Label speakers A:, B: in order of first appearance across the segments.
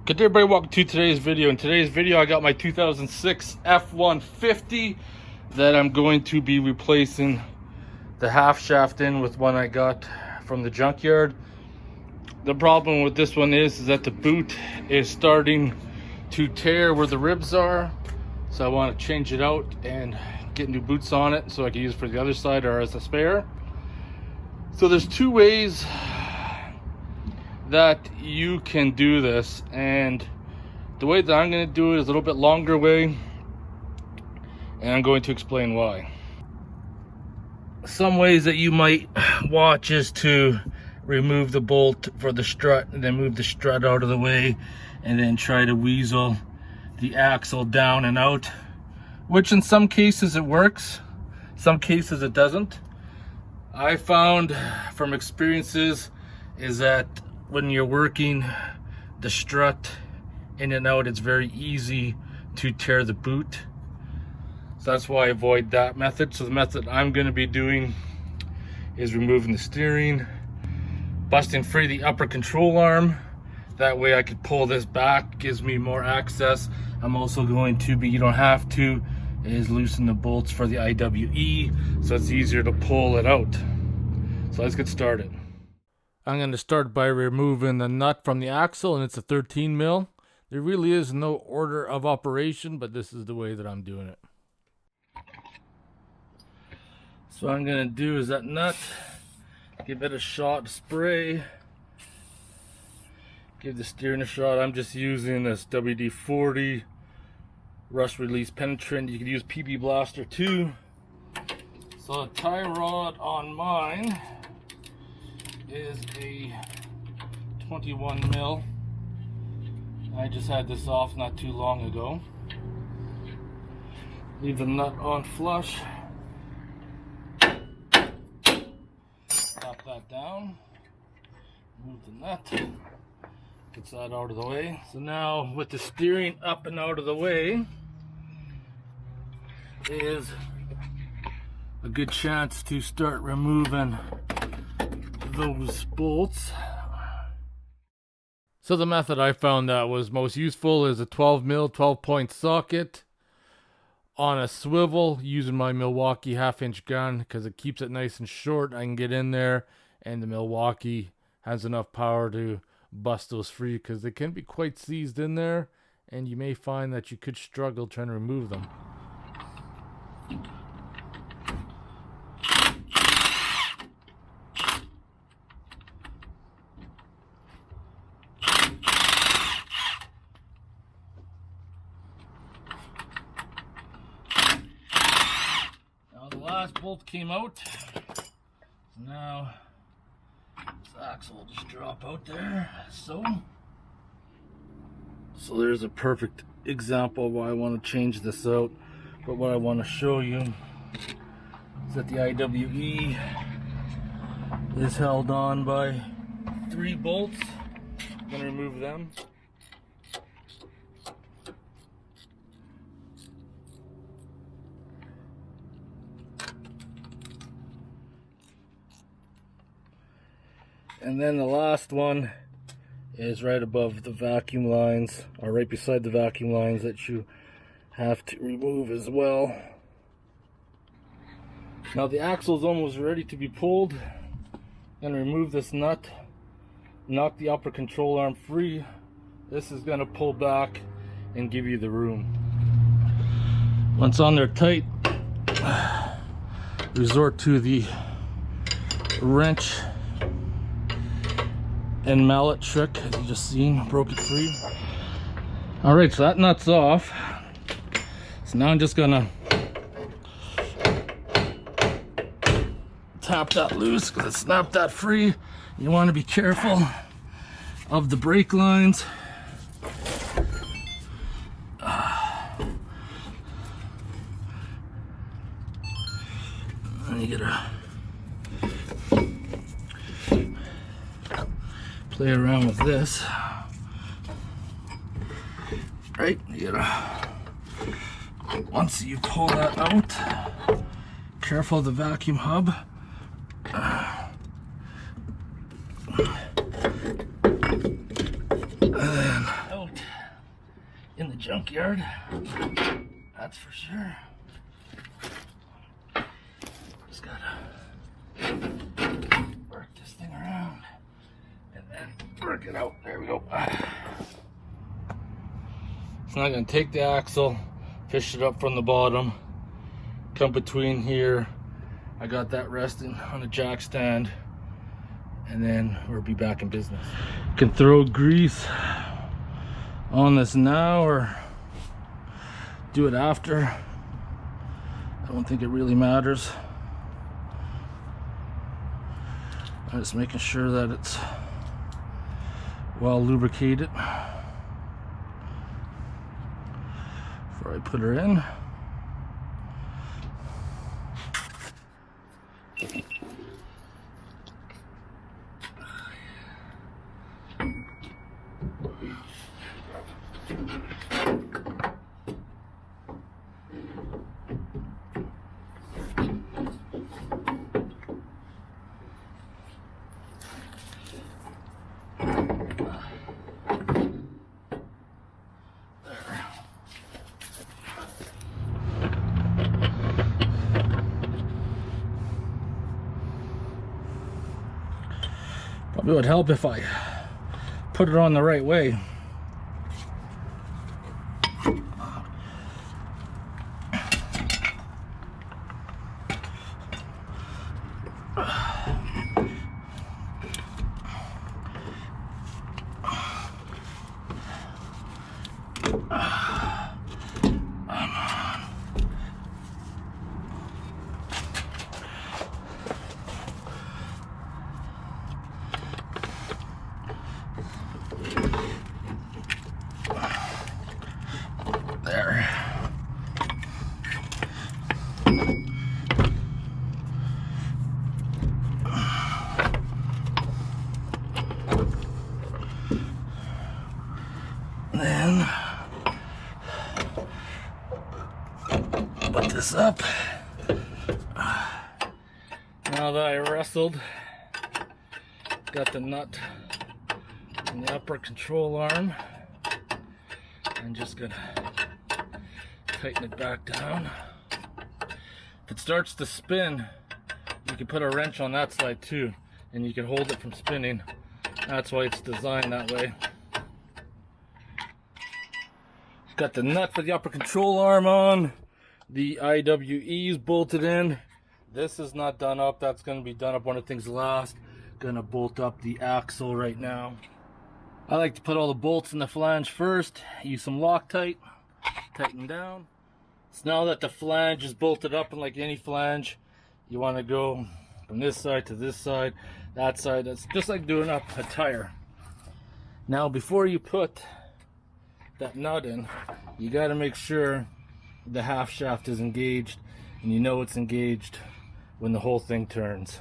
A: Good day, everybody. Welcome to today's video. In today's video, I got my 2006 F150 that I'm going to be replacing the half shaft in with one I got from the junkyard. The problem with this one is that the boot is starting to tear where the ribs are. So I want to change it out and get new boots on it so I can use it for the other side or as a spare. So there's two ways that you can do this, and the way that I'm going to do it is a little bit longer way, and I'm going to explain why. Some ways that you might watch is to remove the bolt for the strut and then move the strut out of the way and then try to weasel the axle down and out, which in some cases it works, some cases it doesn't. I found from experiences is that when you're working the strut in and out, it's very easy to tear the boot. So that's why I avoid that method. So the method I'm going to be doing is removing the steering, busting free the upper control arm. That way I could pull this back, gives me more access. I'm also going to be, you don't have to, is loosen the bolts for the IWE, so it's easier to pull it out. So let's get started. I'm going to start by removing the nut from the axle, and it's a 13 mil. There really is no order of operation, but this is the way that I'm doing it. So what I'm going to do is that nut, give it a shot, spray, give the steering a shot. I'm just using this WD-40 rust release penetrant. You could use PB Blaster too. So the tie rod on mine is a 21 mil. I just had this off not too long ago. Leave the nut on flush. Tap that down. Move the nut. Gets that out of the way. So now with the steering up and out of the way is a good chance to start removing those bolts. So the method I found that was most useful is a 12 mil 12-point socket on a swivel using my Milwaukee 1/2-inch gun because it keeps it nice and short. I can get in there and the Milwaukee has enough power to bust those free because they can be quite seized in there, and you may find that you could struggle trying to remove them. Last bolt came out, so now this axle will just drop out there. So there's a perfect example of why I want to change this out. But what I want to show you is that the IWE is held on by 3 bolts. I'm going to remove them. And then the last one is right above the vacuum lines, or right beside the vacuum lines, that you have to remove as well. Now the axle is almost ready to be pulled. I'm going to remove this nut, knock the upper control arm free. This is going to pull back and give you the room. Once on there tight, resort to the wrench and mallet trick, as you just seen, broke it free. Alright, so that nut's off. So now I'm just gonna tap that loose because it snapped that free. You want to be careful of the brake lines. And you gotta play around with this. Right, you gotta, once you pull that out, careful of the vacuum hub. And then out. junkyard, that's for sure. Just gotta work this thing around and then work it out. There we go. So I'm gonna take the axle, fish it up from the bottom, come between here. I got that resting on a jack stand, and then we'll be back in business. You can throw grease on this now or do it after. I don't think it really matters. I'm just making sure that it's well lubricated before I put her in. Probably would help if I put it on the right way. There. Then put this up. Now that I wrestled, got the nut in the upper control arm, I'm just gonna tighten it back down. If it starts to spin, you can put a wrench on that side too, and you can hold it from spinning. That's why it's designed that way. Got the nut for the upper control arm on. The IWE is bolted in. This is not done up. That's going to be done up when the thing's last. Gonna bolt up the axle right now. I like to put all the bolts in the flange first. Use some Loctite. Tighten down. So now that the flange is bolted up, and like any flange, you want to go from this side to this side, that side. That's just like doing up a tire. Now before you put that nut in, you got to make sure the half shaft is engaged, and you know it's engaged when the whole thing turns,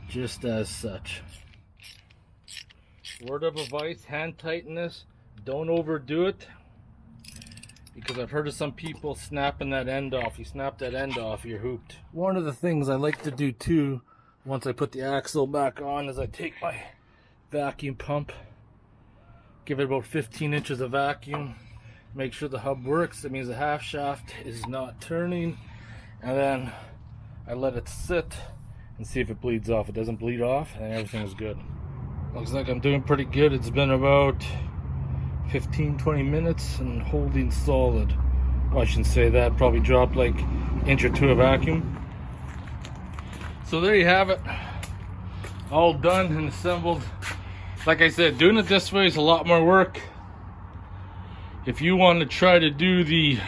A: just as such. Word of advice, hand tighten this, don't overdo it, because I've heard of some people snapping that end off. You snap that end off, you're hooped. One of the things I like to do too, once I put the axle back on, is I take my vacuum pump, give it about 15 inches of vacuum, make sure the hub works. That means the half shaft is not turning, and then I let it sit and see if it bleeds off. If it doesn't bleed off, and everything is good. Looks like I'm doing pretty good. It's been about 15-20 minutes and holding solid. Well, I shouldn't say that, probably dropped like an inch or two of vacuum. So there you have it, all done and assembled. Like I said, doing it this way is a lot more work. If you want to try to do the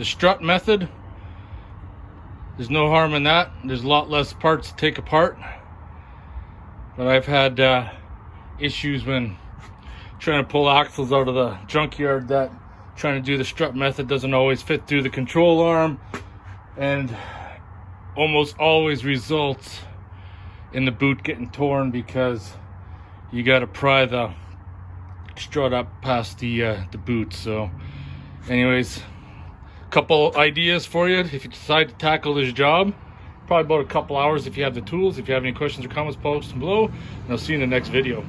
A: strut method, there's no harm in that. There's a lot less parts to take apart. But I've had issues when trying to pull axles out of the junkyard, that trying to do the strut method doesn't always fit through the control arm, and almost always results in the boot getting torn because you got to pry the strut up past the boot. So anyways, couple ideas for you if you decide to tackle this job. Probably about a couple hours if you have the tools. If you have any questions or comments, post them below, and I'll see you in the next video.